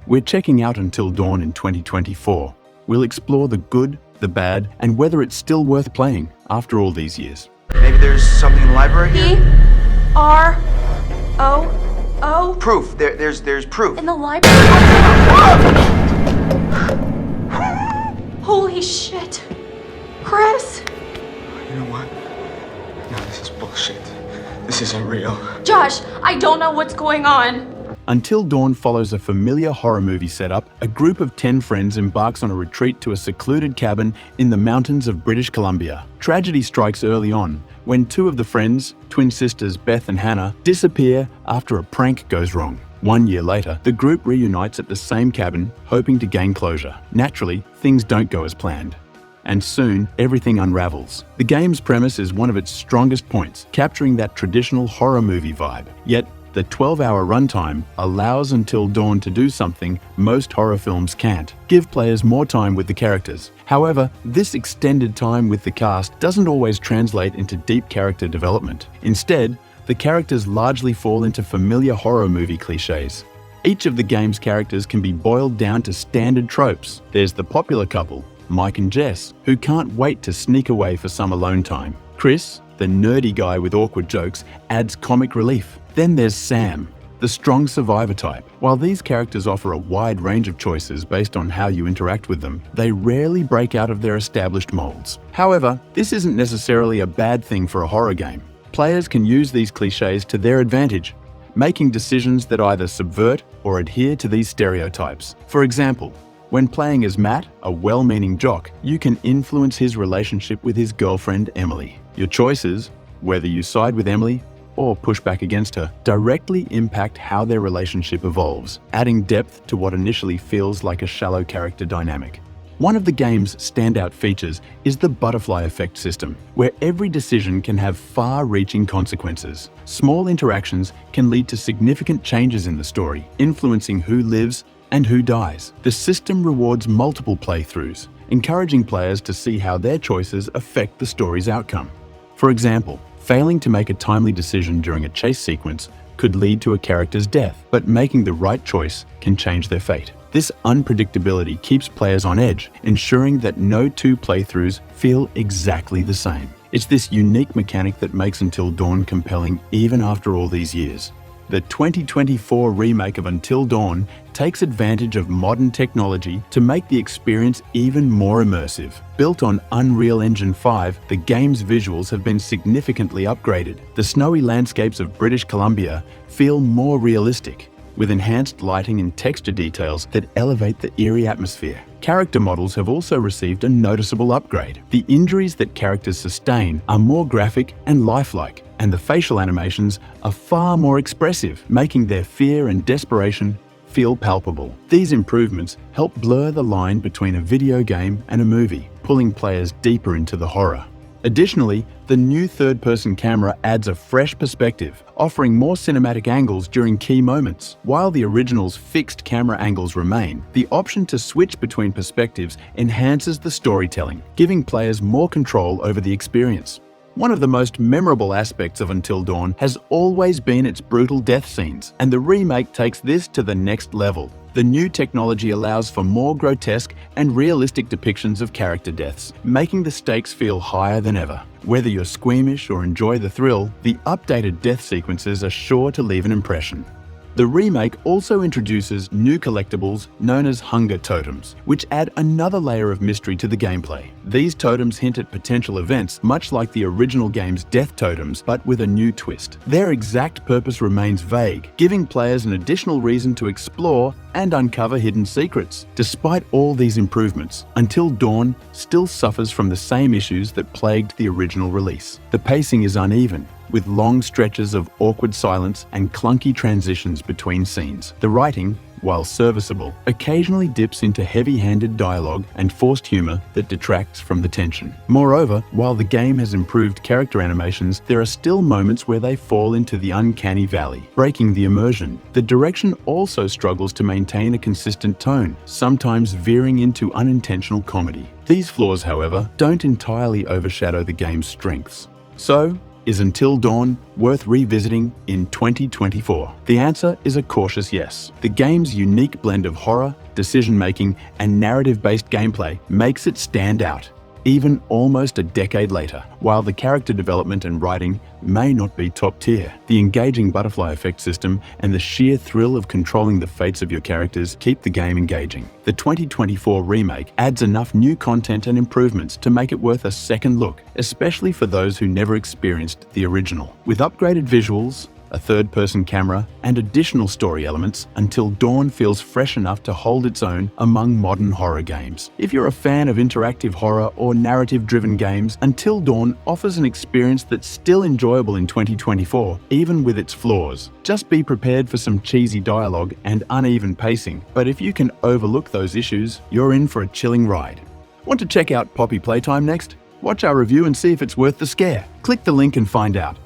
We're checking out Until Dawn in 2024. We'll explore the good, the bad, and whether it's still worth playing after all these years. Maybe there's something in the library here? P-R-O-O? Proof. There's proof. In the library? Holy shit. Chris? You know what? No, this is bullshit. This isn't real. Josh, I don't know what's going on. Until Dawn follows a familiar horror movie setup. A group of 10 friends embarks on a retreat to a secluded cabin in the mountains of British Columbia. Tragedy strikes early on when two of the friends, twin sisters Beth and Hannah, disappear after a prank goes wrong. 1 year later, the group reunites at the same cabin, hoping to gain closure. Naturally, things don't go as planned, and soon everything unravels. The game's premise is one of its strongest points, capturing that traditional horror movie vibe. Yet, the 12-hour runtime allows Until Dawn to do something most horror films can't: give players more time with the characters. However, this extended time with the cast doesn't always translate into deep character development. Instead, the characters largely fall into familiar horror movie cliches. Each of the game's characters can be boiled down to standard tropes. There's the popular couple, Mike and Jess, who can't wait to sneak away for some alone time. Chris, the nerdy guy with awkward jokes, adds comic relief. Then there's Sam, the strong survivor type. While these characters offer a wide range of choices based on how you interact with them, they rarely break out of their established molds. However, this isn't necessarily a bad thing for a horror game. Players can use these cliches to their advantage, making decisions that either subvert or adhere to these stereotypes. For example, when playing as Matt, a well-meaning jock, you can influence his relationship with his girlfriend, Emily. Your choices, whether you side with Emily or push back against her, directly impact how their relationship evolves, adding depth to what initially feels like a shallow character dynamic. One of the game's standout features is the butterfly effect system, where every decision can have far-reaching consequences. Small interactions can lead to significant changes in the story, influencing who lives and who dies. The system rewards multiple playthroughs, encouraging players to see how their choices affect the story's outcome. For example, failing to make a timely decision during a chase sequence could lead to a character's death, but making the right choice can change their fate. This unpredictability keeps players on edge, ensuring that no two playthroughs feel exactly the same. It's this unique mechanic that makes Until Dawn compelling even after all these years. The 2024 remake of Until Dawn takes advantage of modern technology to make the experience even more immersive. Built on Unreal Engine 5, the game's visuals have been significantly upgraded. The snowy landscapes of British Columbia feel more realistic, with enhanced lighting and texture details that elevate the eerie atmosphere. Character models have also received a noticeable upgrade. The injuries that characters sustain are more graphic and lifelike, and the facial animations are far more expressive, making their fear and desperation feel palpable. These improvements help blur the line between a video game and a movie, pulling players deeper into the horror. Additionally, the new third-person camera adds a fresh perspective, offering more cinematic angles during key moments. While the original's fixed camera angles remain, the option to switch between perspectives enhances the storytelling, giving players more control over the experience. One of the most memorable aspects of Until Dawn has always been its brutal death scenes, and the remake takes this to the next level. The new technology allows for more grotesque and realistic depictions of character deaths, making the stakes feel higher than ever. Whether you're squeamish or enjoy the thrill, the updated death sequences are sure to leave an impression. The remake also introduces new collectibles known as hunger totems, which add another layer of mystery to the gameplay. These totems hint at potential events, much like the original game's death totems, but with a new twist. Their exact purpose remains vague, giving players an additional reason to explore and uncover hidden secrets. Despite all these improvements, Until Dawn still suffers from the same issues that plagued the original release. The pacing is uneven, with long stretches of awkward silence and clunky transitions between scenes. The writing, while serviceable, occasionally dips into heavy-handed dialogue and forced humor that detracts from the tension. Moreover, while the game has improved character animations, there are still moments where they fall into the uncanny valley, breaking the immersion. The direction also struggles to maintain a consistent tone, sometimes veering into unintentional comedy. These flaws, however, don't entirely overshadow the game's strengths. So, Is Until Dawn worth revisiting in 2024? The answer is a cautious yes. The game's unique blend of horror, decision-making, and narrative-based gameplay makes it stand out, even almost a decade later. While the character development and writing may not be top tier, the engaging butterfly effect system and the sheer thrill of controlling the fates of your characters keep the game engaging. The 2024 remake adds enough new content and improvements to make it worth a second look, especially for those who never experienced the original. With upgraded visuals, a third-person camera, and additional story elements, Until Dawn feels fresh enough to hold its own among modern horror games. If you're a fan of interactive horror or narrative-driven games, Until Dawn offers an experience that's still enjoyable in 2024, even with its flaws. Just be prepared for some cheesy dialogue and uneven pacing, but if you can overlook those issues, you're in for a chilling ride. Want to check out Poppy Playtime next? Watch our review and see if it's worth the scare. Click the link and find out.